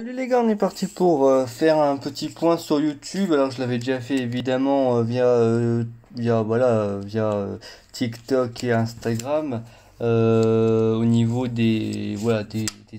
Salut les gars, on est parti pour faire un petit point sur YouTube. Alors je l'avais déjà fait évidemment via TikTok et Instagram au niveau des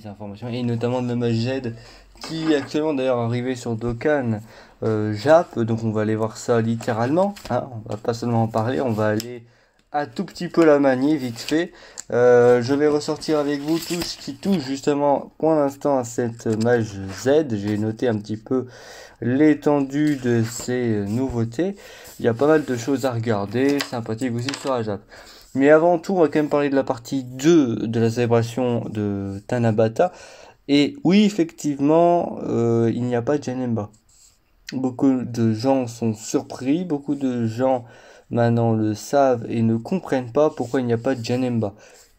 informations et notamment de la Majed qui est actuellement d'ailleurs arrivé sur Dokkan Jap. Donc on va aller voir ça littéralement, hein. On va pas seulement en parler, on va aller un tout petit peu la manier vite fait. Je vais ressortir avec vous tout ce qui touche justement pour l'instant à cette mage Z. J'ai noté un petit peu l'étendue de ces nouveautés. Il y a pas mal de choses à regarder, sympathique aussi sur Ajap. Mais avant tout, on va quand même parler de la partie 2 de la célébration de Tanabata. Et oui, effectivement, il n'y a pas de Janemba. Beaucoup de gens sont surpris, beaucoup de gens maintenant le savent et ne comprennent pas pourquoi il n'y a pas de Janemba.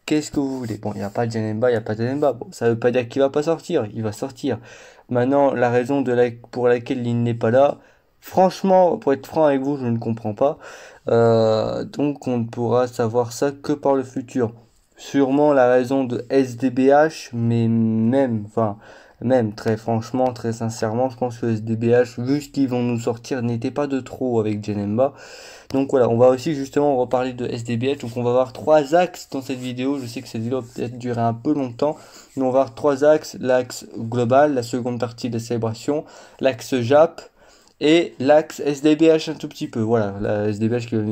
Qu'est-ce que vous voulez? Bon, il n'y a pas de Janemba, il n'y a pas de Janemba. Bon, ça veut pas dire qu'il va pas sortir, il va sortir. Maintenant, la raison pour laquelle il n'est pas là, franchement, pour être franc avec vous, je ne comprends pas. Donc, on ne pourra savoir ça que par le futur. Sûrement la raison de SDBH, mais même très franchement, très sincèrement, je pense que SDBH, vu ce qu'ils vont nous sortir, n'était pas de trop avec Janemba. Donc voilà, on va aussi justement reparler de SDBH. Donc on va voir trois axes dans cette vidéo. Je sais que cette vidéo va peut-être durer un peu longtemps, mais on va voir trois axes. L'axe global, la seconde partie de la célébration, l'axe JAP et l'axe SDBH un tout petit peu. Voilà, la SDBH qui va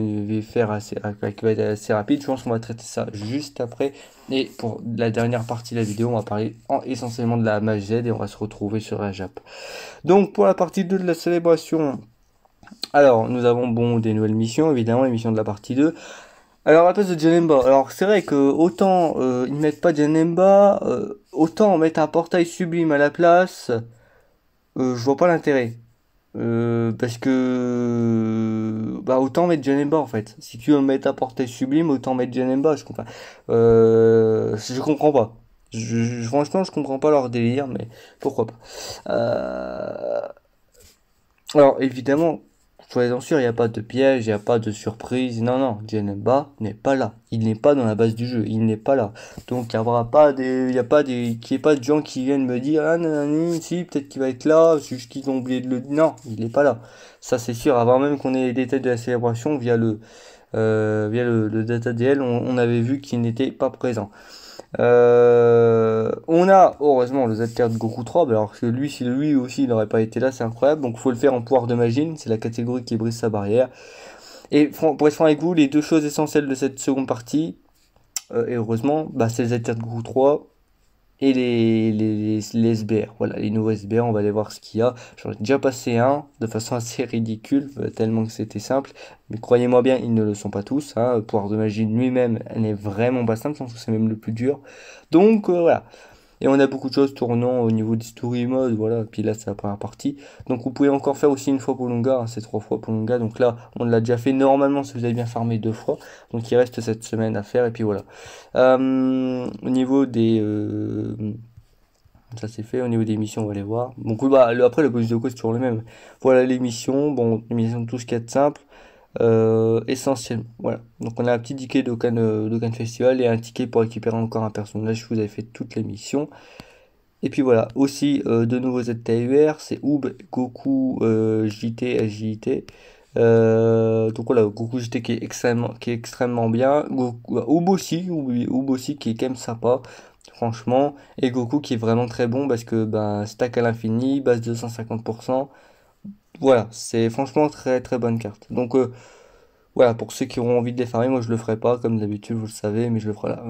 être assez rapide. Je pense qu'on va traiter ça juste après. Et pour la dernière partie de la vidéo, on va parler essentiellement de la mage Z et on va se retrouver sur la JAP. Donc pour la partie 2 de la célébration, alors nous avons des nouvelles missions, évidemment, les missions de la partie 2. Alors à la place de Janemba, alors c'est vrai que autant ils mettent pas Janemba, autant mettre un portail sublime à la place, je vois pas l'intérêt. Parce que bah autant mettre Janemba en fait. Si tu veux mettre un portail sublime, autant mettre Janemba, je comprends pas. Franchement, je comprends pas leur délire, mais pourquoi pas. Euh, alors évidemment, soyez-en sûrs, il n'y a pas de piège, il n'y a pas de surprise. Non, non, Janemba n'est pas là. Il n'est pas dans la base du jeu. Il n'est pas là. Donc il n'y aura pas des, il y a pas des, qu'il y ait pas de gens qui viennent me dire ah nanani, si peut-être qu'il va être là, c'est juste qu'ils ont oublié de le. Non, il n'est pas là. Ça c'est sûr. Avant même qu'on ait les détails de la célébration via le data DL, on avait vu qu'il n'était pas présent. On a heureusement le ZTR de Goku 3, alors que lui, si lui aussi il n'aurait pas été là, c'est incroyable. Donc faut le faire en pouvoir de Magine, c'est la catégorie qui brise sa barrière. Et pour être franc avec vous, les deux choses essentielles de cette seconde partie, et heureusement, bah, c'est le ZTR de Goku 3 et les SBR. Voilà, les nouveaux SBR, on va aller voir ce qu'il y a. J'en ai déjà passé un de façon assez ridicule, tellement que c'était simple. Mais croyez-moi bien, ils ne le sont pas tous, hein. Le pouvoir de magie lui-même, elle n'est vraiment pas simple, je pense que c'est même le plus dur. Donc voilà. Et on a beaucoup de choses tournant au niveau du story mode, voilà. Puis là, c'est la première partie. Donc vous pouvez encore faire aussi une fois Polonga, hein, c'est trois fois Polonga. Donc là, on l'a déjà fait normalement si vous avez bien farmé deux fois. Donc il reste cette semaine à faire, et puis voilà. Au niveau des... ça c'est fait, au niveau des missions, on va les voir. Bon, cool, bah, après, le bonus de cause, c'est toujours le même. Voilà les missions, bon, les missions de tout ce qu'il y a de simple. Essentiellement, voilà. Donc on a un petit ticket d'Okan Festival et un ticket pour récupérer encore un personnage. Vous avez fait toutes les missions. Et puis voilà, aussi de nouveaux ZTUR, c'est Oob, Goku, JT, SJT. Donc voilà, Goku JT qui est extrêmement bien. Oob aussi qui est quand même sympa, franchement. Et Goku qui est vraiment très bon parce que ben, stack à l'infini, base de 150%. Voilà, c'est franchement très très bonne carte. Donc voilà, pour ceux qui auront envie de les farmer, moi je le ferai pas, comme d'habitude, vous le savez, mais je le ferai là.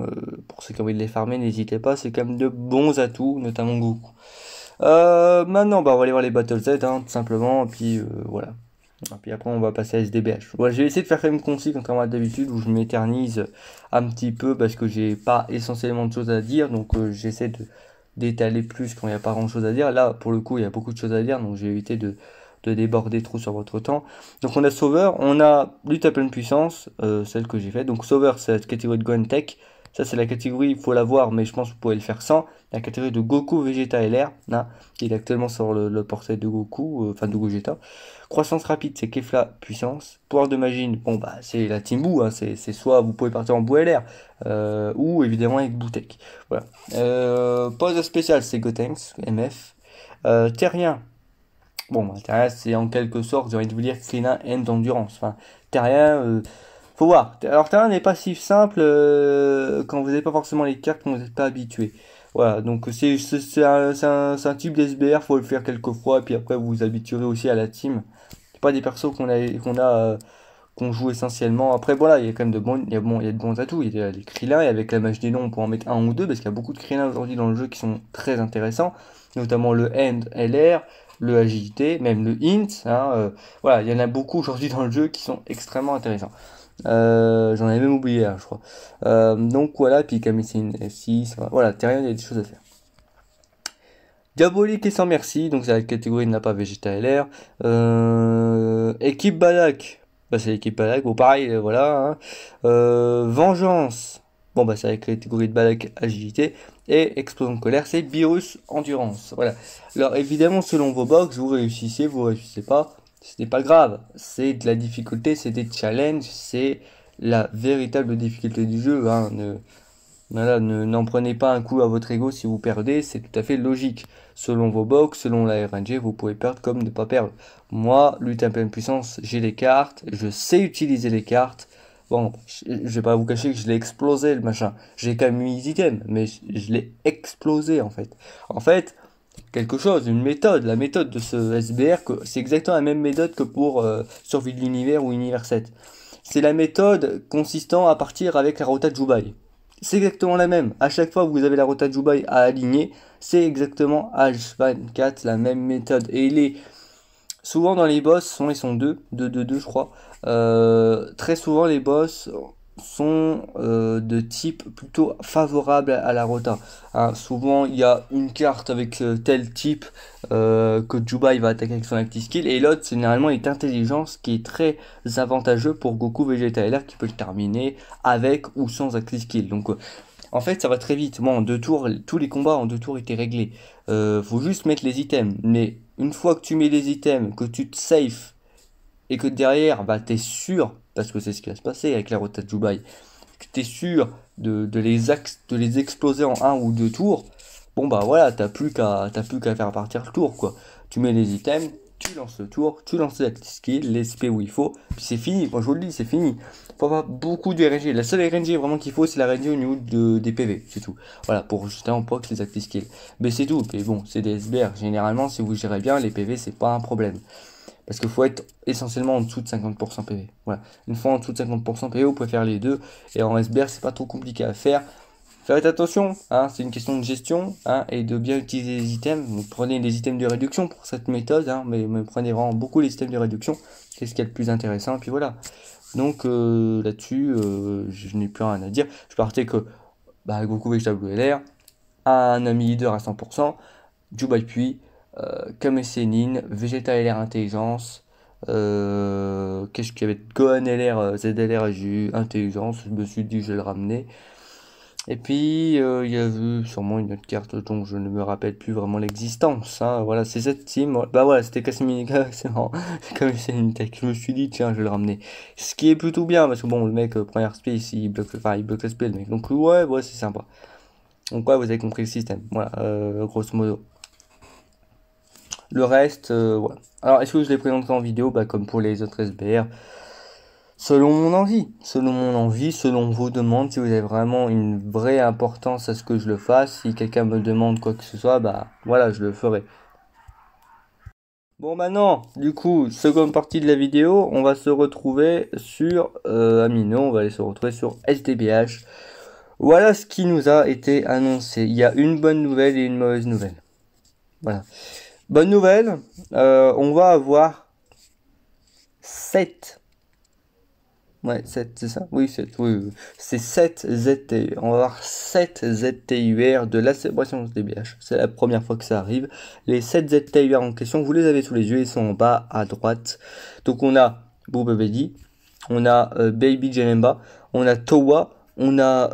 Pour ceux qui ont envie de les farmer, n'hésitez pas, c'est quand même de bons atouts, notamment Goku. Maintenant, bah, on va aller voir les Battle Z, hein, tout simplement, et puis voilà. Et puis après, on va passer à SDBH. Voilà, je vais essayer de faire quand même concis, contrairement à d'habitude, où je m'éternise un petit peu, parce que j'ai pas essentiellement de choses à dire, donc j'essaie d'étaler plus quand il n'y a pas grand chose à dire. Là, pour le coup, il y a beaucoup de choses à dire, donc j'ai évité de déborder trop sur votre temps. Donc on a Sauveur, on a lutte à pleine puissance, celle que j'ai faite. Donc Sauveur, c'est la catégorie de Gohan Tech. Ça c'est la catégorie, il faut la voir, mais je pense que vous pouvez le faire sans. La catégorie de Goku Vegeta LR, là, il est actuellement sur le portrait de Goku, enfin de Gogeta. Croissance rapide, c'est Kefla puissance. Pouvoir de magie, bon bah c'est la Team Boo, hein, c'est soit vous pouvez partir en Boo LR, ou évidemment avec Bootek. Voilà. Pause spéciale, c'est Gotenks, MF. Terrien. Bon, bah, Terrien, c'est en quelque sorte, j'ai envie de vous dire, Krillin End d'endurance. Enfin, Terrien, faut voir. Alors, Terrien n'est pas si simple quand vous n'avez pas forcément les cartes, quand vous n'êtes pas habitué. Voilà, donc c'est un type d'SBR, faut le faire quelques fois, et puis après vous vous habituerez aussi à la team. C'est pas des persos qu'on joue essentiellement. Après, voilà, il y a quand même il y a de bons atouts. Il y a les Krillin, et avec la mage des noms, on peut en mettre un ou deux, parce qu'il y a beaucoup de Krillin aujourd'hui dans le jeu qui sont très intéressants, notamment le End LR, le agilité, même le int. Hein, voilà, il y en a beaucoup aujourd'hui dans le jeu qui sont extrêmement intéressants. J'en avais même oublié, je crois. Donc voilà, puis Kamissine F6, voilà, Terrien, il y a des choses à faire. Diabolique et sans merci, donc c'est la catégorie n'a pas Vegeta LR. Équipe Balak, bah c'est l'équipe Balak, bon pareil, voilà. Hein. Vengeance, bon bah c'est la catégorie de Balak agilité. Et explosion de colère, c'est Virus endurance. Voilà. Alors évidemment, selon vos box, vous réussissez pas, ce n'est pas grave. C'est de la difficulté, c'est des challenges, c'est la véritable difficulté du jeu. Hein. Voilà, n'en prenez pas un coup à votre ego si vous perdez, c'est tout à fait logique. Selon vos box, selon la RNG, vous pouvez perdre comme ne pas perdre. Moi, lutte à pleine puissance, j'ai les cartes, je sais utiliser les cartes. Bon, je vais pas vous cacher que je l'ai explosé le machin. J'ai quand même mis les items, mais je l'ai explosé en fait. En fait, quelque chose, une méthode, la méthode de ce SBR, c'est exactement la même méthode que pour Survie de l'univers ou Univers 7. C'est la méthode consistant à partir avec la rota de Jubai. C'est exactement la même. À chaque fois que vous avez la rota de Jubai à aligner, c'est exactement H24 la même méthode. Et il est souvent dans les boss, ils sont deux, je crois. Très souvent les boss sont de type plutôt favorable à la rota. Hein, souvent il y a une carte avec tel type que Jubai va attaquer avec son active skill, et l'autre généralement est intelligence, qui est très avantageux pour Goku Vegeta LR, qui peut le terminer avec ou sans active skill. Donc en fait ça va très vite. Moi en 2 tours, tous les combats en 2 tours étaient réglés. Faut juste mettre les items, mais une fois que tu mets les items, que tu te safe et que derrière, bah, tu es sûr, parce que c'est ce qui va se passer avec la rota de Jubai, que tu es sûr de les exploser en 1 ou 2 tours, bon bah voilà, t'as plus qu'à faire partir le tour, quoi. Tu mets les items, tu lances le tour, tu lances la skill, les SP où il faut, puis c'est fini, moi je vous le dis, c'est fini. Faut pas beaucoup de RNG, la seule RNG vraiment qu'il faut, c'est la RNG au niveau des PV, c'est tout. Voilà, pour justement proc les active skills. Mais c'est tout, mais bon, c'est des SBR, généralement, si vous gérez bien, les PV, c'est pas un problème. Parce qu'il faut être essentiellement en dessous de 50% PV. Voilà. Une fois en dessous de 50% PV, vous pouvez faire les deux. Et en SBR, c'est pas trop compliqué à faire. Faites attention, hein, c'est une question de gestion, hein, et de bien utiliser les items. Vous prenez les items de réduction pour cette méthode, hein, mais prenez vraiment beaucoup les items de réduction. C'est ce qui est le plus intéressant. Et puis voilà. Donc là-dessus, je n'ai plus rien à dire. Je partais que Goku Vegeta LR, un ami leader à 100%, Jubai Puis, Kame Sennin, Vegeta LR Intelligence, qu'est-ce qu'il y avait, Gohan LR, ZLR, j'ai eu Intelligence, je me suis dit je vais le ramener. Et puis il y a eu sûrement une autre carte dont je ne me rappelle plus vraiment l'existence. Hein. Voilà, c'est cette team. Bah voilà, c'était Kasimiga, c'est marrant. Comme c'est une tech, je me suis dit tiens, je vais le ramener. Ce qui est plutôt bien parce que bon, le mec première space, il bloque le spell, le mec. Donc ouais, c'est sympa. Donc ouais, vous avez compris le système. Voilà, grosso modo. Le reste, voilà. Alors, est-ce que je les présenterai en vidéo? Bah, comme pour les autres SBR. Selon mon envie, selon vos demandes, si vous avez vraiment une vraie importance à ce que je le fasse, si quelqu'un me demande quoi que ce soit, bah voilà, je le ferai. Bon maintenant, du coup, seconde partie de la vidéo, on va se retrouver sur Amino, on va aller se retrouver sur SDBH. Voilà ce qui nous a été annoncé. Il y a une bonne nouvelle et une mauvaise nouvelle. Voilà. Bonne nouvelle, on va avoir 7. Ouais, 7, c'est ça? Oui, 7, oui. C'est 7 ZTUR. On va avoir 7 ZTUR de la célébration SDBH. C'est la première fois que ça arrive. Les 7 ZTUR en question, vous les avez sous les yeux, ils sont en bas à droite. Donc on a Booba Baby, on a Baby Janemba, on a Towa, on a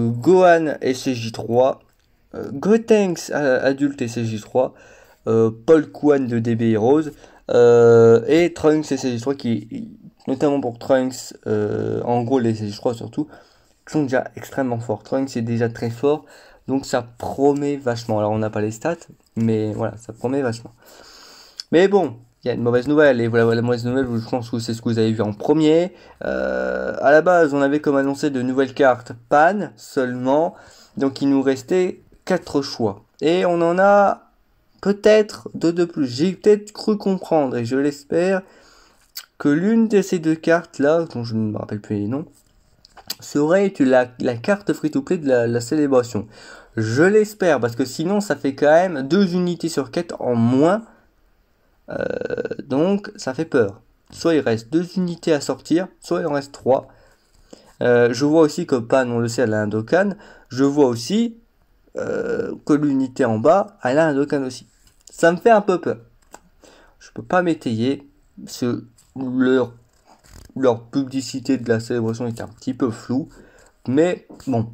Gohan SCJ3, Gotenks adulte SCJ3, Paul Kwan de DB Heroes, et Trunks SCJ3 qui, notamment pour Trunks, en gros les SCJ3 surtout, qui sont déjà extrêmement forts. Trunks est déjà très fort, Donc ça promet vachement. Alors on n'a pas les stats, mais voilà, ça promet vachement. Mais bon, il y a une mauvaise nouvelle, et voilà la mauvaise nouvelle, je pense que c'est ce que vous avez vu en premier. À la base, on avait comme annoncé de nouvelles cartes PAN seulement, donc il nous restait 4 choix. Et on en a peut-être 2 de plus. J'ai peut-être cru comprendre, et je l'espère, que l'une de ces 2 cartes-là, dont je ne me rappelle plus les noms, serait la carte free-to-play de la célébration. Je l'espère, parce que sinon ça fait quand même 2 unités sur 4 en moins. Donc ça fait peur. Soit il reste 2 unités à sortir, soit il en reste 3. Je vois aussi que Pan, on le sait, elle a un Dokkan. Je vois aussi que l'unité en bas, elle a un Dokkan aussi. Ça me fait un peu peur. Je peux pas m'étayer. Leur publicité de la célébration est un petit peu floue. Mais bon,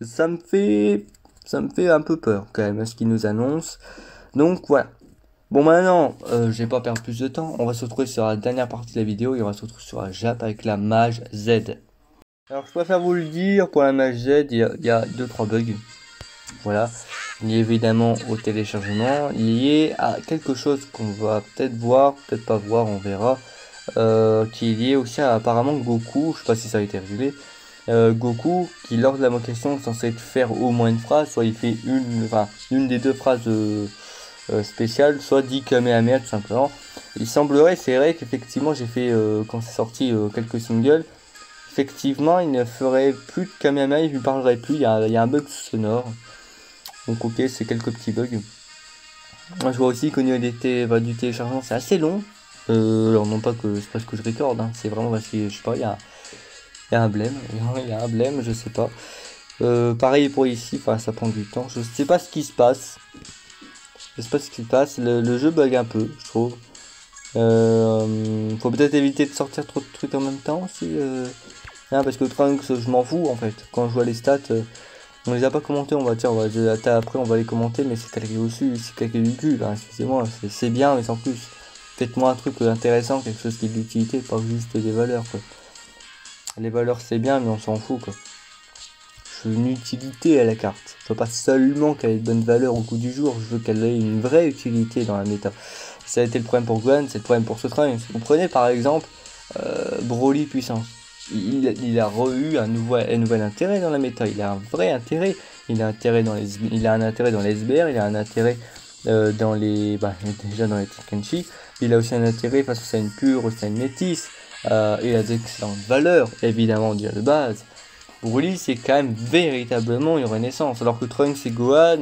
ça me fait un peu peur quand même, ce qu'ils nous annoncent. Donc voilà. Bon, maintenant, je vais pas perdre plus de temps. On va se retrouver sur la dernière partie de la vidéo et on va se retrouver sur la Jap avec la Mage Z. Alors, je préfère vous le dire, pour la Mage Z, il y a 2-3 bugs. Voilà. Lié évidemment au téléchargement, lié à quelque chose qu'on va peut-être voir, peut-être pas voir, on verra. Qui est lié aussi à apparemment Goku, je sais pas si ça a été révélé. Goku, qui lors de la mocation est censé faire au moins une phrase, soit il fait une des 2 phrases spécial, soit dit Kamehameha tout simplement. Il semblerait, c'est vrai qu'effectivement j'ai fait quand c'est sorti quelques singles, effectivement il ne ferait plus de Kamehameha, il ne parlerait plus, il y a un bug sonore. Donc ok, c'est quelques petits bugs. Moi je vois aussi qu'au niveau du téléchargement c'est assez long. Alors non pas que c'est parce que je recorde, hein, c'est vraiment parce que je sais pas, il y a un blême, je sais pas. Pareil pour ici, ça prend du temps, je sais pas ce qui se passe. Je sais pas ce qui se passe, le jeu bug un peu, je trouve. Faut peut-être éviter de sortir trop de trucs en même temps aussi. Parce que Trunks, je m'en fous en fait. Quand je vois les stats, on les a pas commentés, on va dire, après on va les commenter, mais c'est calqué dessus, c'est calqué du cul, hein, excusez-moi, c'est bien, mais sans plus. Faites-moi un truc intéressant, quelque chose qui est de l'utilité, pas juste des valeurs, quoi. Les valeurs c'est bien, mais on s'en fout, quoi. Je veux une utilité à la carte. Je veux pas seulement qu'elle ait de bonne valeur au coup du jour, je veux qu'elle ait une vraie utilité dans la méta. Ça a été le problème pour Gohan, c'est le problème pour ce train. Vous prenez par exemple Broly puissance. Il a eu un nouvel intérêt dans la méta, il a un vrai intérêt. Il a un intérêt dans les SBR, il a un intérêt dans les. Déjà dans les Tenkenchi. Il a aussi un intérêt face à une pure, face à une métisse. Il a d'excellentes valeurs, évidemment déjà de base. Broly c'est quand même véritablement une renaissance, alors que Trunks et Gohan,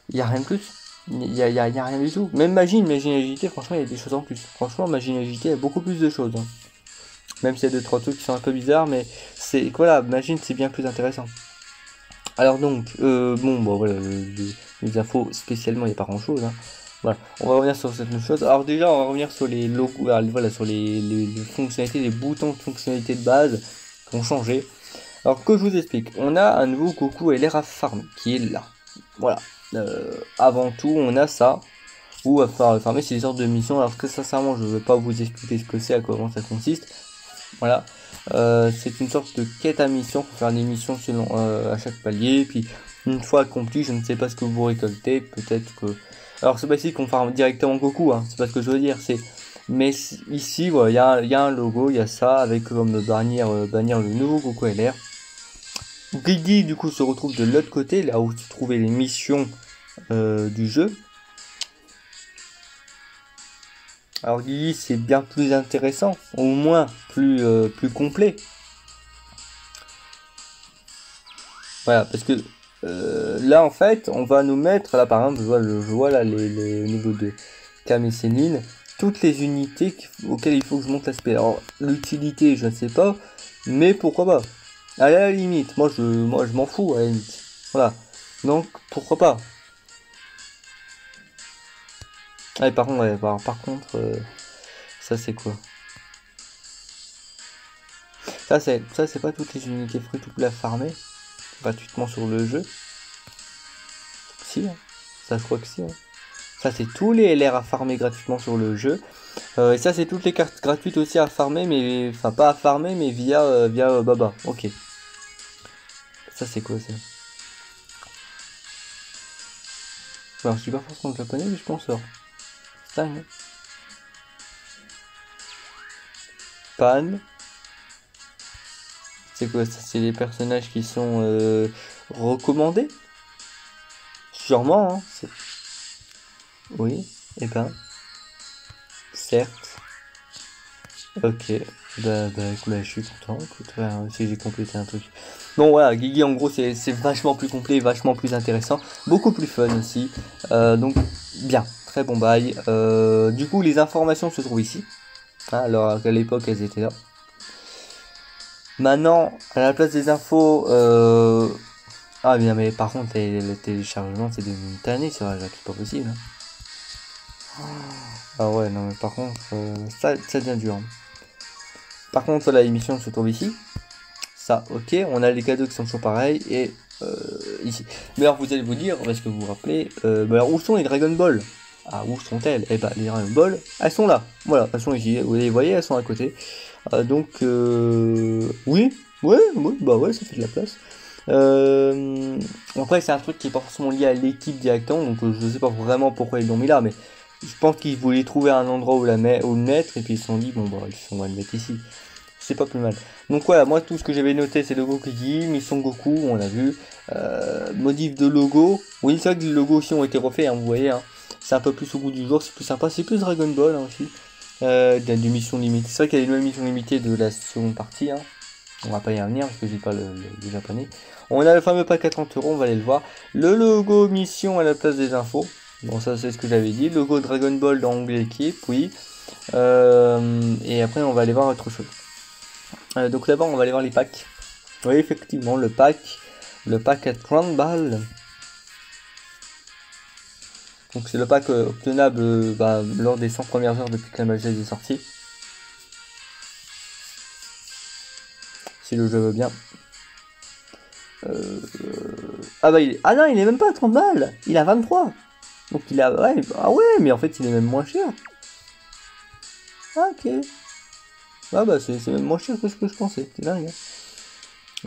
il n'y a rien de plus, il y a rien du tout. Même Magie Agilité, franchement il y a des choses en plus. Franchement Magie Agilité, il y a beaucoup plus de choses, hein. Même s'il y a 2-3 trucs qui sont un peu bizarres, mais c'est voilà, Magie c'est bien plus intéressant. Alors donc, voilà, les infos spécialement il n'y a pas grand chose, hein. Voilà, on va revenir sur cette même chose. Alors déjà on va revenir sur les logos, voilà, sur les fonctionnalités, les boutons de fonctionnalité de base ont changé. Alors que je vous explique, on a un nouveau Goku LR à farm qui est là. Voilà. Avant tout, on a ça. Ou à farmer, c'est des sortes de missions. Alors que sincèrement, je ne vais pas vous expliquer ce que c'est, à comment ça consiste. Voilà. C'est une sorte de quête à mission pour faire des missions selon à chaque palier. Puis une fois accompli, je ne sais pas ce que vous récoltez. Peut-être que. Alors c'est pas ici qu'on farme directement Goku, hein. C'est pas ce que je veux dire. Mais ici, voilà, il y a un logo, il y a ça, avec comme bannière le nouveau Goku LR. Guigui, du coup, se retrouve de l'autre côté, là où se trouvaient les missions du jeu. Alors Guigui, c'est bien plus intéressant, au moins plus complet. Voilà, parce que là, en fait, on va nous mettre, là, par exemple, je vois là, les niveaux de Cam et Sénine, toutes les unités auxquelles il faut que je monte l'aspect. Alors, l'utilité, je ne sais pas, mais pourquoi pas. À la limite, moi je m'en fous, à la limite. Voilà. Donc, pourquoi pas. Ah, par contre, ça c'est quoi? Ça c'est pas toutes les unités free to play à farmer gratuitement sur le jeu. Si, hein. Ça je crois que si, hein. Ça c'est tous les LR à farmer gratuitement sur le jeu. Et ça c'est toutes les cartes gratuites aussi à farmer, mais pas à farmer, mais via Baba. Ok. Ça c'est quoi ça? Alors, je dis pas forcément japonais, mais je pense ça. C'est dingue. Pan. C'est quoi ça? C'est les personnages qui sont recommandés? Sûrement, hein. Oui, et ben, certes. Ok, bah, je suis content, écoute, ouais, si j'ai complété un truc. Bon voilà, Guigui en gros c'est vachement plus complet, vachement plus intéressant, beaucoup plus fun aussi. Donc bien, très bon bail. Du coup les informations se trouvent ici, hein, alors qu'à l'époque elles étaient là. Maintenant, à la place des infos, ah bien mais par contre le téléchargement c'est devenu une tannée sur Ajax, c'est pas possible. Hein. Ah ouais non mais par contre ça devient dur. Hein. Par contre la émission se trouve ici. Ça, ok, on a les cadeaux qui sont toujours pareils, et ici. Mais alors vous allez vous dire, parce que vous vous rappelez, alors où sont les Dragon Ball? Ah, où sont-elles? Eh ben, les Dragon Ball, elles sont là. Voilà, elles sont ici. Vous les voyez, elles sont à côté. Donc, oui, bah ouais, ça fait de la place. Après, c'est un truc qui est pas forcément lié à l'équipe directement, donc je sais pas vraiment pourquoi ils l'ont mis là, mais je pense qu'ils voulaient trouver un endroit où, où le mettre, et puis ils se sont dit, bon, bah, on va le mettre ici. C'est pas plus mal. Donc voilà, moi tout ce que j'avais noté c'est le Goku Kiki, Mission Goku, on l'a vu. Modif de logo. Oui, c'est vrai que les logos aussi ont été refaits, hein, vous voyez. Hein. C'est un peu plus au goût du jour, c'est plus sympa. C'est plus Dragon Ball hein, aussi. Des missions limitées. C'est vrai qu'il y a une nouvelle mission limitée de la seconde partie. Hein. On va pas y revenir parce que j'ai pas le japonais. On a le fameux pack à 30 euros, on va aller le voir. Le logo mission à la place des infos. Bon, ça c'est ce que j'avais dit. Logo Dragon Ball dans l'onglet équipe, oui. Et après on va aller voir autre chose. Donc d'abord on va aller voir les packs. Oui effectivement le pack à 30 balles. Donc c'est le pack obtenable lors des 100 premières heures depuis que la magie est sortie. Si le jeu veut bien. Ah bah ah non il est même pas à 30 balles. Il a 23. Donc il a ouais, ah ouais mais en fait il est même moins cher. Ah ok. Ah bah c'est même moins cher que ce que je pensais. C'est dingue.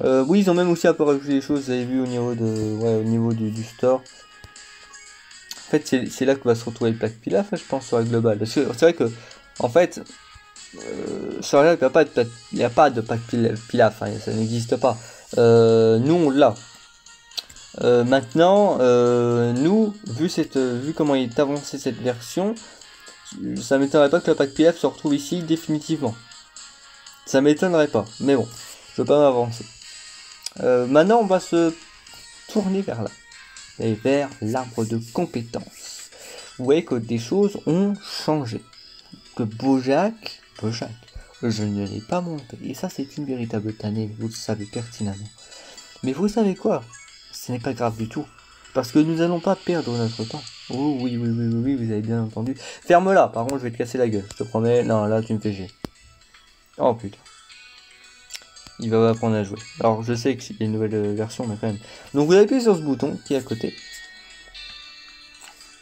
Hein. Oui ils ont même aussi un peu rajouté des choses. Vous avez vu au niveau au niveau du store. En fait, c'est là que va se retrouver le pack Pilaf, je pense, sur la globale. Parce que c'est vrai que, en fait, sur la il n'y a pas de pack Pilaf, hein, ça n'existe pas. Nous, on l'a. Maintenant, nous, vu comment est avancée cette version, ça m'étonnerait pas que le pack Pilaf se retrouve ici définitivement. Ça m'étonnerait pas. Mais bon, je veux pas m'avancer. Maintenant, on va se tourner vers là. Et vers l'arbre de compétences. Vous voyez que des choses ont changé. Que Bojack, je ne l'ai pas monté. Et ça, c'est une véritable tannée, vous le savez pertinemment. Mais vous savez quoi? Ce n'est pas grave du tout. Parce que nous n'allons pas perdre notre temps. Oh oui, vous avez bien entendu. Ferme-la, par contre, je vais te casser la gueule. Je te promets. Non, là, tu me fais chier. Oh putain. Il va apprendre à jouer. Alors je sais qu'il y a une nouvelle version, mais quand même. Donc vous appuyez sur ce bouton qui est à côté.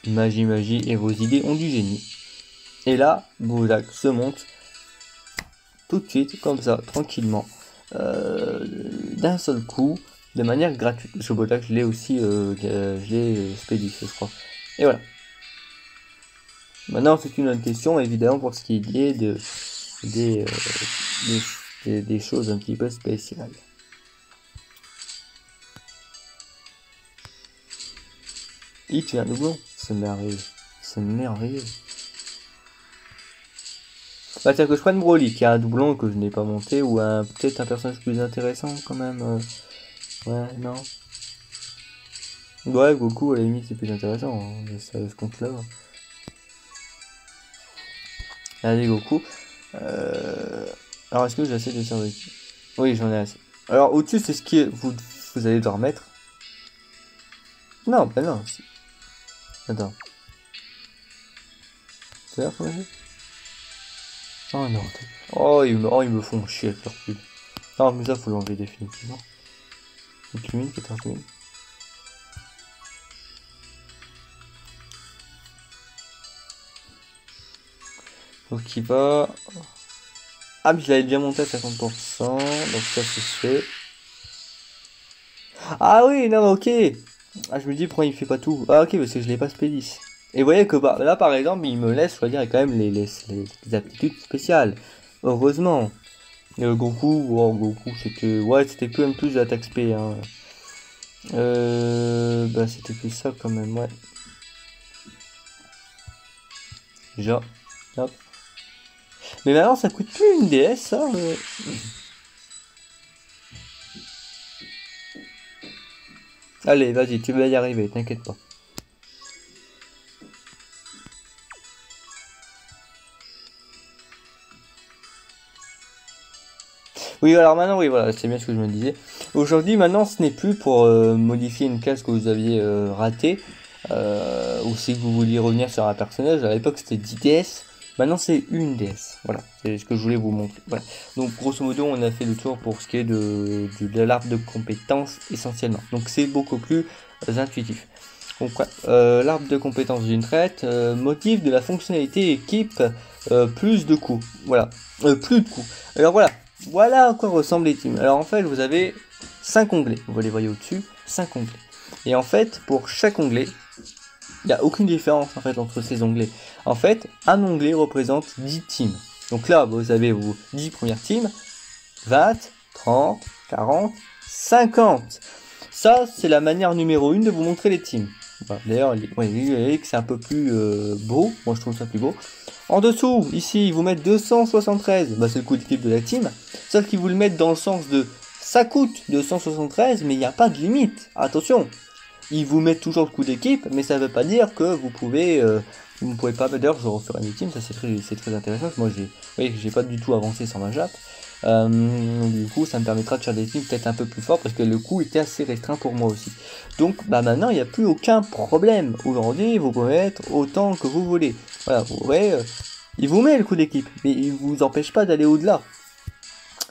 Magie, et vos idées ont du génie. Et là, Bojack se monte tout de suite, comme ça, tranquillement, d'un seul coup, de manière gratuite. Parce que Bojack, je l'ai aussi, spédifié, je crois. Et voilà. Maintenant, c'est une autre question, évidemment, pour ce qui est des choses un petit peu spéciales. Il tue un doublon, c'est merveilleux. C'est merveilleux. Bah tiens que je prenne Broly, qui a un doublon que je n'ai pas monté, ou peut-être un personnage plus intéressant quand même. Ouais, non. Ouais, Goku à la limite c'est plus intéressant, hein, ça ce compte-là. Allez Goku. Alors est-ce que j'ai assez de servir? Oui j'en ai assez. Alors au-dessus c'est ce qui vous allez devoir mettre. Non, bah non. Attends. C'est là, faut mettre. Oh non. Oh ils me font chier avec leur pub. Non mais ça faut l'enlever définitivement. Donc 14 000. Donc il va... Ah mais je l'avais bien monté à 50%, donc ça c'est fait. Ah oui, non ok. Ah, je me dis pourquoi il fait pas tout. Ah, ok, parce que je l'ai pas spédis. Et vous voyez que bah, là, par exemple, il me laisse choisir quand même les aptitudes spéciales. Heureusement. Goku, wow, Goku, c'était. Ouais, c'était quand même plus d'attaque spé. Hein. Bah, c'était plus ça quand même, ouais. Déjà. Hop. Mais maintenant, ça coûte plus une DS, ça. Allez, vas-y, tu vas y arriver, t'inquiète pas. Oui, alors maintenant, oui, voilà, c'est bien ce que je me disais. Aujourd'hui, maintenant, ce n'est plus pour modifier une case que vous aviez ratée, ou si vous vouliez revenir sur un personnage. À l'époque, c'était 10 DS. Maintenant, c'est une DS. Voilà, c'est ce que je voulais vous montrer. Voilà. Donc, grosso modo, on a fait le tour pour ce qui est de l'arbre de compétences essentiellement. Donc, c'est beaucoup plus intuitif. Donc, l'arbre de compétences d'une traite, motif de la fonctionnalité équipe, plus de coups. Voilà, plus de coups. Alors voilà, voilà à quoi ressemblent les teams. Alors en fait, vous avez 5 onglets. Vous les voyez au-dessus, 5 onglets. Et en fait, pour chaque onglet, il n'y a aucune différence en fait entre ces onglets. En fait, un onglet représente 10 teams. Donc là, vous avez vos 10 premières teams, 20, 30, 40, 50. Ça, c'est la manière numéro 1 de vous montrer les teams. Voilà. D'ailleurs, vous voyez que c'est un peu plus beau. Moi, je trouve ça plus beau. En dessous, ici, ils vous mettent 273. Bah, c'est le coût d'équipe de la team. Sauf qu'ils vous le mettent dans le sens de ça coûte 273, mais il n'y a pas de limite. Attention, ils vous mettent toujours le coût d'équipe, mais ça ne veut pas dire que vous ne pouvez pas. D'ailleurs, je referai mes teams, ça c'est très intéressant. Moi, j'ai pas du tout avancé sans ma jappe. Donc, du coup, ça me permettra de faire des teams peut-être un peu plus forts parce que le coût était assez restreint pour moi aussi. Donc, bah maintenant, il n'y a plus aucun problème. Aujourd'hui, vous pouvez mettre autant que vous voulez. Voilà, vous voyez, il vous met le coût d'équipe, mais il vous empêche pas d'aller au-delà.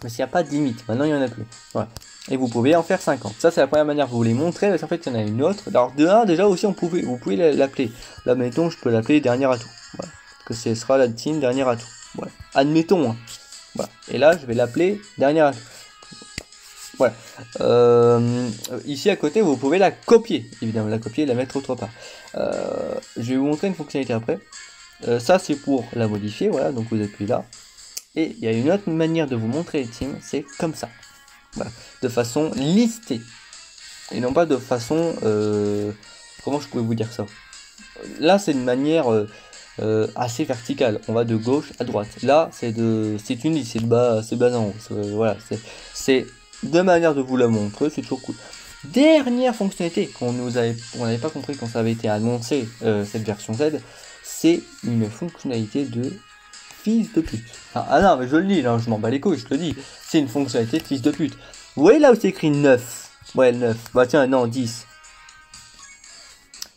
Parce qu'il n'y a pas de limite. Maintenant, il n'y en a plus. Voilà. Et vous pouvez en faire 50. Ça, c'est la première manière que vous voulez montrer. Parce qu'en fait, il y en a une autre. Alors, de 1, déjà aussi, vous pouvez l'appeler. Là, mettons, je peux l'appeler dernier atout. Voilà. Que ce sera la team dernier atout. Voilà. Admettons. Hein. Voilà. Et là, je vais l'appeler dernier atout. Voilà. Ici, à côté, vous pouvez la copier. Évidemment, la copier et la mettre autre part. Je vais vous montrer une fonctionnalité après. Ça, c'est pour la modifier. Voilà. Donc, vous appuyez là. Et il y a une autre manière de vous montrer les teams, c'est comme ça. Voilà. De façon listée. Et non pas de façon... comment je pourrais vous dire ça? Là, c'est une manière assez verticale. On va de gauche à droite. Là, c'est une liste, c'est de bas en haut. Voilà, c'est deux manières de vous la montrer, c'est toujours cool. Dernière fonctionnalité qu'on n'avait pas compris quand ça avait été annoncé, cette version Z, c'est une fonctionnalité de fils de pute. Ah non, mais je le dis, là, je m'en bats les couilles, je te le dis. C'est une fonctionnalité de fils de pute. Vous voyez là où c'est écrit 9? Ouais, 9. Bah tiens, non, 10.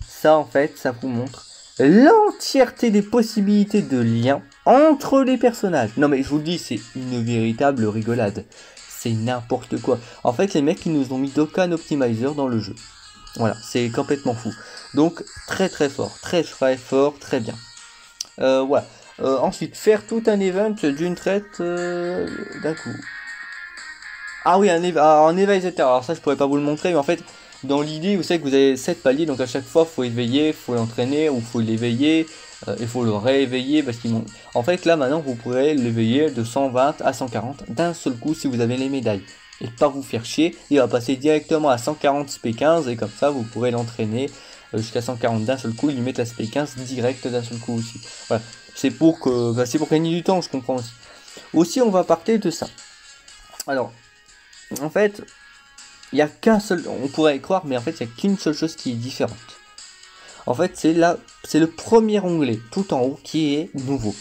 Ça, en fait, ça vous montre l'entièreté des possibilités de lien entre les personnages. Non, mais je vous le dis, c'est une véritable rigolade. C'est n'importe quoi. En fait, les mecs, ils nous ont mis Dokkan Optimizer dans le jeu. Voilà, c'est complètement fou. Donc, très très fort. Très fort, très bien. Voilà. Ensuite, faire tout un event d'une traite d'un coup. Ah oui, un éveil, etc. Alors ça, je pourrais pas vous le montrer, mais en fait, dans l'idée, vous savez que vous avez 7 paliers, donc à chaque fois, faut éveiller, faut l'entraîner, ou faut l'éveiller, il faut le rééveiller, parce qu'ils m'ont... En fait, là, maintenant, vous pourrez l'éveiller de 120 à 140 d'un seul coup si vous avez les médailles. Et pas vous faire chier, il va passer directement à 140 SP15, et comme ça, vous pourrez l'entraîner jusqu'à 140 d'un seul coup, et lui mettre la SP15 direct d'un seul coup aussi. Voilà. C'est pour gagner du temps, je comprends aussi. Aussi, on va parler de ça. Alors, en fait, il n'y a qu'un seul, on pourrait y croire, mais en fait, il n'y a qu'une seule chose qui est différente. En fait, c'est le premier onglet, tout en haut, qui est nouveau.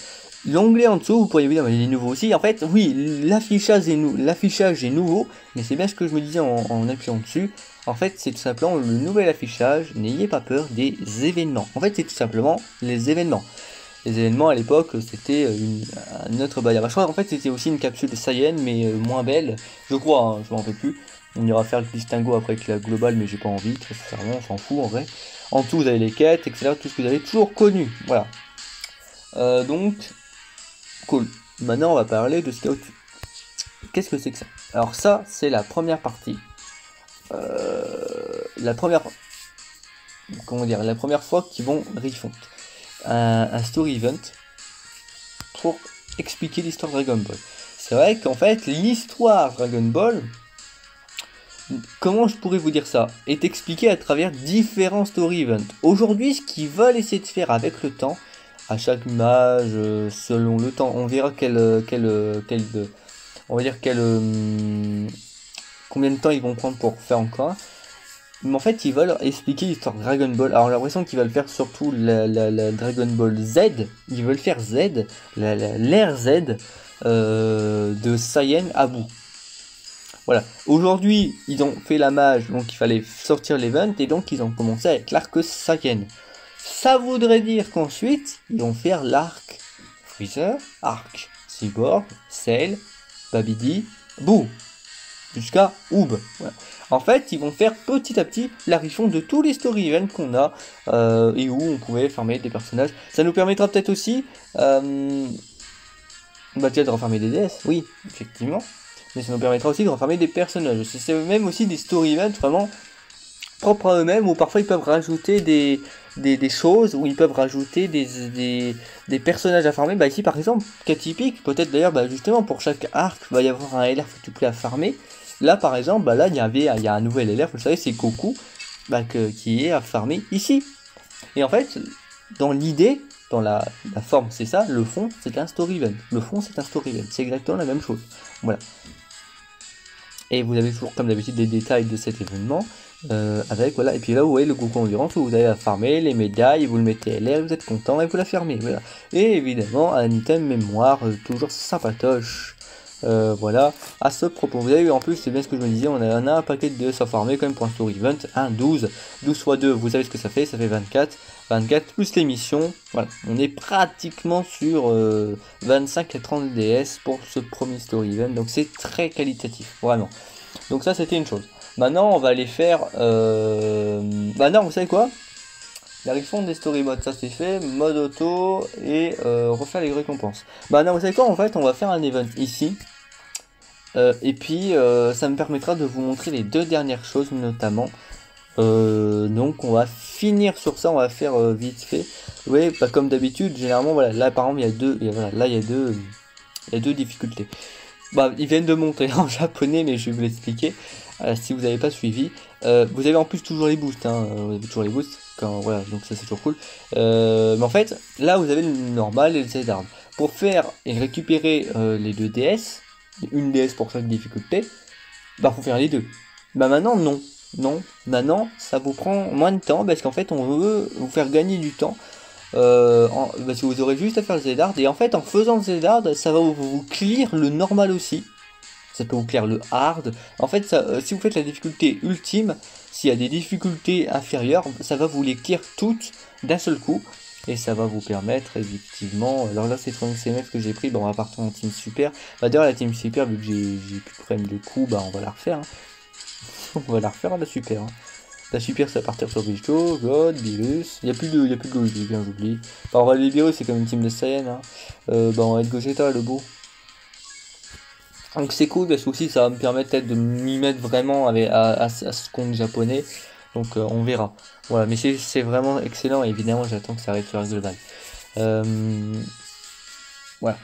L'onglet en dessous, vous pourriez vous dire, mais il est nouveau aussi. En fait, oui, l'affichage est nouveau, mais c'est bien ce que je me disais en appuyant dessus. En fait, c'est tout simplement le nouvel affichage. N'ayez pas peur des événements. En fait, c'est tout simplement les événements. Les événements à l'époque, c'était un autre bail. Je crois en fait c'était aussi une capsule Saiyan, mais moins belle. Je crois, hein, je m'en rappelle plus. On ira faire le distinguo après avec la globale, mais j'ai pas envie, très sincèrement, on s'en fout en vrai. En tout, vous avez les quêtes, etc. Tout ce que vous avez toujours connu. Voilà. Donc, cool. Maintenant, on va parler de ce qu'il y a au-dessus. Qu'est-ce que c'est que ça? Alors ça, c'est la première partie. La première comment dire, la première fois qu'ils vont refont un story event pour expliquer l'histoire Dragon Ball. C'est vrai qu'en fait, l'histoire Dragon Ball, comment je pourrais vous dire ça, est expliquée à travers différents story events. Aujourd'hui, ce qu'ils veulent essayer de faire avec le temps, à chaque image, selon le temps, on verra on va dire combien de temps ils vont prendre pour faire encore. Mais en fait, ils veulent expliquer l'histoire Dragon Ball. Alors, j'ai l'impression qu'ils veulent faire surtout la Dragon Ball Z. Ils veulent faire Z, l'ère Z de Saiyan à bout. Voilà. Aujourd'hui, ils ont fait la mage, donc il fallait sortir l'event, et donc ils ont commencé avec l'arc Saiyan. Ça voudrait dire qu'ensuite, ils vont faire l'arc Freezer, arc Cyborg, Cell, Babidi, Boo, jusqu'à Oob. Voilà. En fait, ils vont faire petit à petit la refonte de tous les story events qu'on a et où on pouvait farmer des personnages. Ça nous permettra peut-être aussi de refarmer des DS, oui, effectivement. Mais ça nous permettra aussi de refarmer des personnages. C'est même aussi des story events vraiment propres à eux-mêmes, où parfois ils peuvent rajouter des choses, où ils peuvent rajouter des personnages à farmer. Bah ici par exemple, cas typique, peut-être d'ailleurs justement pour chaque arc, il va y avoir un LR tuplé à farmer. Là par exemple, là il y a un nouvel LR, vous savez, c'est Goku qui est à farmer ici. Et en fait, dans l'idée, dans la forme c'est ça, le fond c'est un story event. Le fond c'est un story event, c'est exactement la même chose. Voilà. Et vous avez toujours comme d'habitude des détails de cet événement. Avec voilà, et puis là vous voyez le Goku Endurance où vous allez la farmer, les médailles, vous le mettez LR, vous êtes content et vous la fermez. Voilà. Et évidemment un item mémoire, toujours sympatoche. Voilà, à ce propos, vous avez vu en plus, c'est bien ce que je me disais, on a un paquet de DS à farmer quand même pour un story event, 12 x 2, vous savez ce que ça fait 24, 24 plus les missions, voilà, on est pratiquement sur 25 à 30 DS pour ce premier story event, donc c'est très qualitatif, vraiment. Donc ça c'était une chose. Maintenant on va aller faire, non vous savez quoi, la refonte des story modes, ça c'est fait, mode auto et refaire les récompenses. Non vous savez quoi, en fait on va faire un event ici. Et puis ça me permettra de vous montrer les deux dernières choses notamment. Donc on va finir sur ça, on va faire vite fait. Oui, comme d'habitude, généralement voilà, là par exemple il y a deux, il y a deux difficultés. Ils viennent de montrer en japonais, mais je vais vous l'expliquer si vous n'avez pas suivi. Vous avez en plus toujours les boosts, vous avez toujours les boosts, voilà, donc ça c'est toujours cool. Mais en fait, là vous avez le normal et le Z-Arm. Pour faire et récupérer les deux DS, une DS pour chaque difficulté, faut faire les deux. Maintenant non, maintenant ça vous prend moins de temps parce qu'en fait on veut vous faire gagner du temps. Parce que vous aurez juste à faire le Z-Hard et en fait en faisant le Z-Hard ça va vous clear le normal aussi, ça peut vous clear le hard. En fait si vous faites la difficulté ultime, s'il y a des difficultés inférieures, ça va vous les clear toutes d'un seul coup et ça va vous permettre effectivement. Alors là c'est 35 CMF que j'ai pris, on va partir en team super. D'ailleurs la team super, vu que j'ai plus de problème de coup, on va la refaire on va la refaire la super. La super, ça va partir sur Bicho, God, Virus. Il n'y a plus de logique, j'oublie. On va aller Virus, c'est comme une team de Saiyan. On va être Gogeta, le beau. Donc c'est cool parce que aussi ça va me permettre peut-être de m'y mettre vraiment à ce compte japonais. Donc on verra. Voilà, mais c'est vraiment excellent et évidemment j'attends que ça arrive sur la globale. Voilà.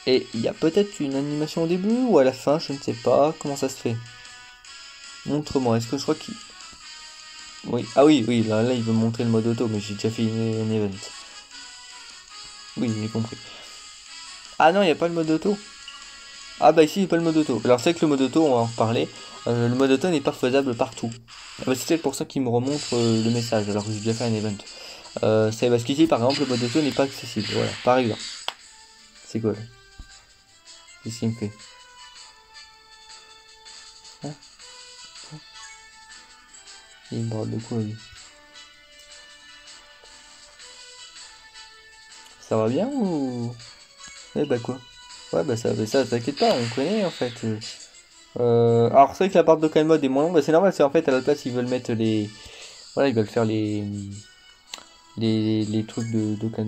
Et il y a peut-être une animation au début ou à la fin, je ne sais pas. Comment ça se fait? Montre-moi, est-ce que je crois qu'il... Oui, oui, là il veut montrer le mode auto, mais j'ai déjà fait un event. Oui, j'ai compris. Ah non, il n'y a pas le mode auto. Ici il n'y a pas le mode auto. Alors c'est que le mode auto, on va en reparler. Le mode auto n'est pas faisable partout. C'est peut-être pour ça qu'il me remontre le message, alors que j'ai déjà fait un event. C'est parce qu'ici, par exemple, le mode auto n'est pas accessible. Voilà, par exemple. C'est quoi là? Qu'est-ce qu'il me fait? Il me parle de quoi lui? Ça va bien ou... quoi? Ouais ça t'inquiète pas, on connaît en fait. Alors c'est vrai que la part de Dokkan Mode est moins longue, c'est normal, c'est en fait à la place ils veulent mettre les... Voilà, ils veulent faire les trucs de Dokkan...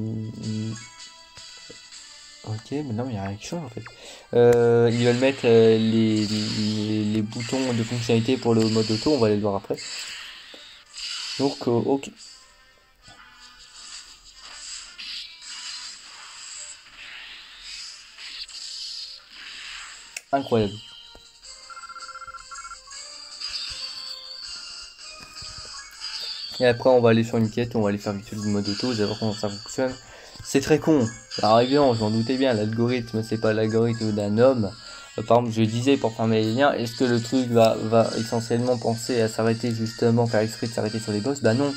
Ok, mais non, il n'y a rien qui change en fait. Ils veulent mettre les boutons de fonctionnalité pour le mode auto, on va aller le voir après. Donc, ok. Incroyable. Et après, on va aller sur une quête, on va aller faire vite fait le mode auto, vous allez voir comment ça fonctionne. C'est très con. Alors évidemment, je m'en doutais bien, l'algorithme, c'est pas l'algorithme d'un homme. Par exemple, je disais pour fermer les liens, est-ce que le truc va essentiellement penser à s'arrêter justement, faire exprès de s'arrêter sur les boss? Bah non,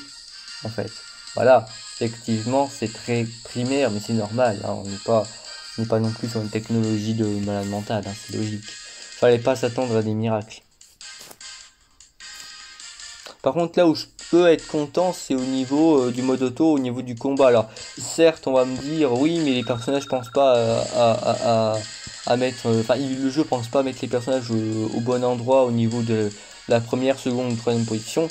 en fait. Voilà, effectivement, c'est très primaire, mais c'est normal. Hein, on n'est pas non plus sur une technologie de malade mental, hein, c'est logique. Fallait pas s'attendre à des miracles. Par contre, là où je peux être content, c'est au niveau du mode auto, au niveau du combat. Alors, certes, on va me dire, oui, mais les personnages pensent pas à mettre. Enfin, le jeu pense pas à mettre les personnages au bon endroit au niveau de la première, seconde ou troisième position.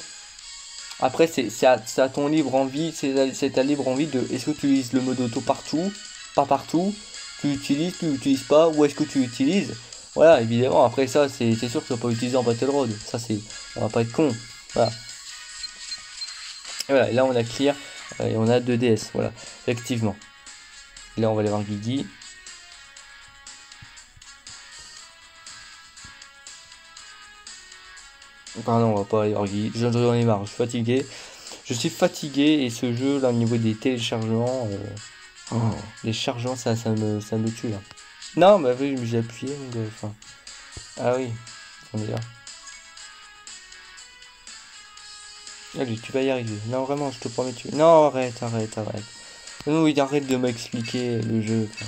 Après, c'est à ton libre envie, c'est ta libre envie de est-ce que tu utilises le mode auto partout, pas partout, tu l'utilises pas, ou est-ce que tu l'utilises. Voilà, évidemment, après ça, c'est sûr que tu vas pas utiliser en Battle Road. Ça, on va pas être con. Voilà. Et voilà, et là on a clear et on a 2 DS, voilà, effectivement. Et là on va aller voir Guigui. Pardon, on va pas aller voir Guigui. J'en ai marre, je suis fatigué. Je suis fatigué et ce jeu là au niveau des téléchargements, les chargements ça me tue là. Non, bah oui, j'ai appuyé, donc, enfin. Ah oui, on est là. Allez, tu vas y arriver. Non, vraiment, je te promets, tu. Non, arrête. Non, oui, arrête de m'expliquer le jeu. Enfin.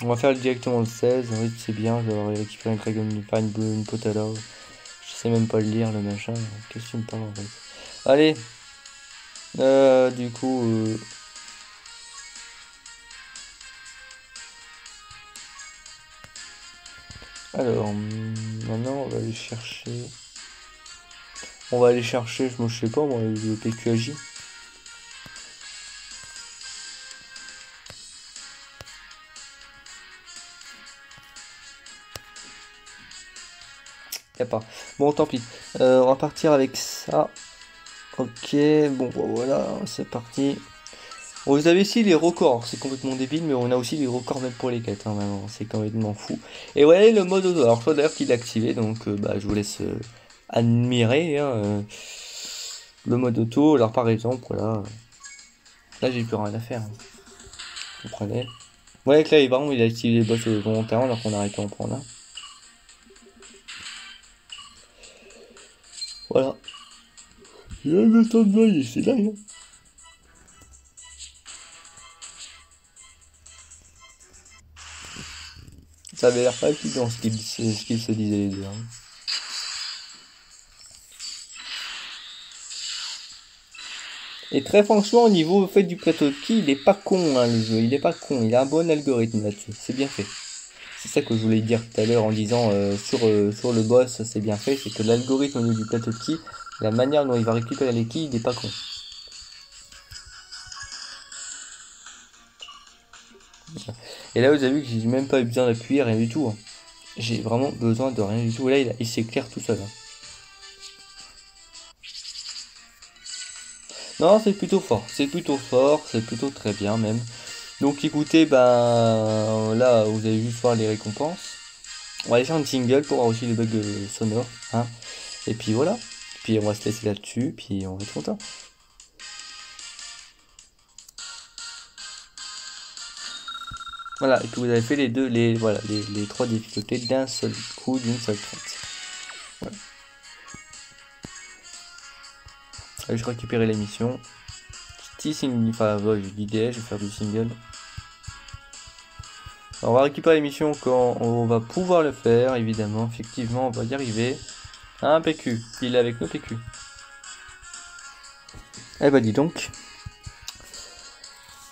On va faire directement le 16, oui c'est bien, je vais récupérer un Dragon, pas une Potala. Je sais même pas le lire le machin, qu'est-ce que tu me parles en fait. Allez, du coup, alors, maintenant on va aller chercher, je sais pas moi, le PQAJ. Y'a pas. Bon, tant pis. On va partir avec ça. Ok, bon, voilà, c'est parti. Bon, vous avez ici les records, c'est complètement débile, mais on a aussi les records même pour les quêtes, hein, vraiment, c'est complètement fou. Et ouais, le mode auto, alors je vois d'ailleurs qu'il est activé, donc bah, je vous laisse admirer hein, le mode auto. Alors par exemple, voilà, là j'ai plus rien à faire, hein. Vous comprenez? Ouais, que là, par exemple, il a activé les boss volontairement alors qu'on arrête pas en prendre un. Voilà. Il y a le temps de veille, c'est là, hein. Ça avait l'air pas évident ce qu'ils se disaient les deux, hein. Et très franchement, au niveau fait du plateau de qui, il est pas con, hein, le jeu. Il est pas con. Il a un bon algorithme là-dessus. C'est bien fait. C'est ça que je voulais dire tout à l'heure en disant sur le boss, c'est bien fait. C'est que l'algorithme au niveau du plateau de qui, la manière dont il va récupérer les quilles, il est pas con. Et là, vous avez vu que j'ai même pas eu besoin d'appuyer, rien du tout, hein. J'ai vraiment besoin de rien du tout. Et là, il s'éclaire tout seul, hein. Non, c'est plutôt très bien même. Donc écoutez, ben là vous avez juste voir les récompenses. On va aller faire un single pour avoir aussi les bugs sonores, hein. Et puis voilà. Puis on va se laisser là-dessus, puis on va être content. Voilà, et puis vous avez fait voilà, les trois difficultés d'un seul coup, d'une seule traite. Voilà. Allez, je récupérer l'émission. Petit single, enfin voilà, je disais, je vais faire du single. Alors, on va récupérer l'émission quand on va pouvoir le faire, évidemment, effectivement, on va y arriver. Un PQ, il est avec nos PQ. Eh bah dis donc.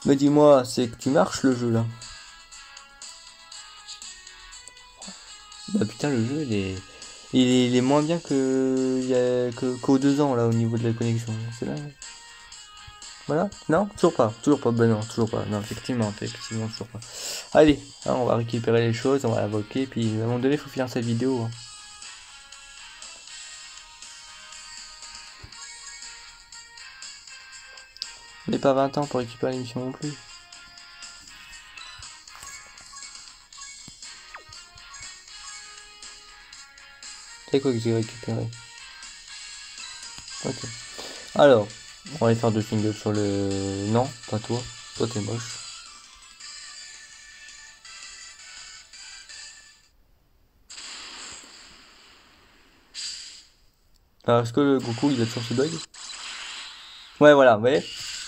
Mais dis-moi, c'est que tu marches le jeu là. Bah putain, le jeu il est moins bien qu'aux 2 ans là au niveau de la connexion. C'est là. Voilà. Non, toujours pas. Toujours pas. Ben non, toujours pas. Non, effectivement, toujours pas. Allez, hein, on va récupérer les choses, on va invoquer, puis à un moment donné, il faut finir cette vidéo. Hein. On n'est pas 20 ans pour récupérer l'émission non plus. C'est quoi que j'ai récupéré? Ok. Alors, on va aller faire 2 singles sur le... Non, pas toi. Toi, t'es moche. Alors, est-ce que le Goku, il a toujours ce bug? Ouais, voilà, vous voyez?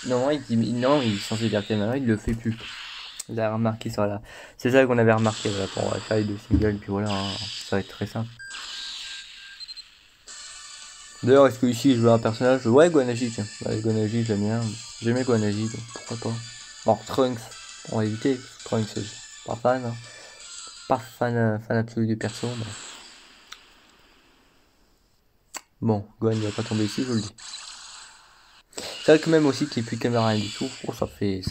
Non, il est censé dire que maintenant, il le fait plus. Vous avez remarqué ça, là. C'est ça qu'on avait remarqué, voilà. Bon, on va faire les 2 singles, puis voilà, hein, ça va être très simple. D'ailleurs, est-ce que ici je veux un personnage? Ouais, Guanaji, tiens. Ouais, Guanaji, j'aime bien. J'aimais Guanaji, donc pourquoi pas. Bon, Trunks, on va éviter. Trunks, je suis pas fan. Hein. Pas fan absolu du perso. Mais... Bon, Gohan il va pas tomber ici, je vous le dis. C'est vrai que même aussi qu'il n'y ait plus de caméra et du tout, oh, ça fait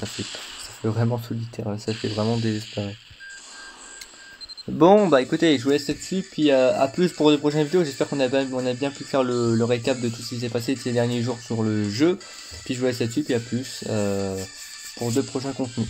vraiment solitaire, ça fait vraiment désespéré. Bon, bah écoutez, je vous laisse là-dessus, puis à plus pour de prochaines vidéos. J'espère qu'on a bien pu faire le récap de tout ce qui s'est passé ces derniers jours sur le jeu. Puis je vous laisse là-dessus, puis à plus pour de prochains contenus.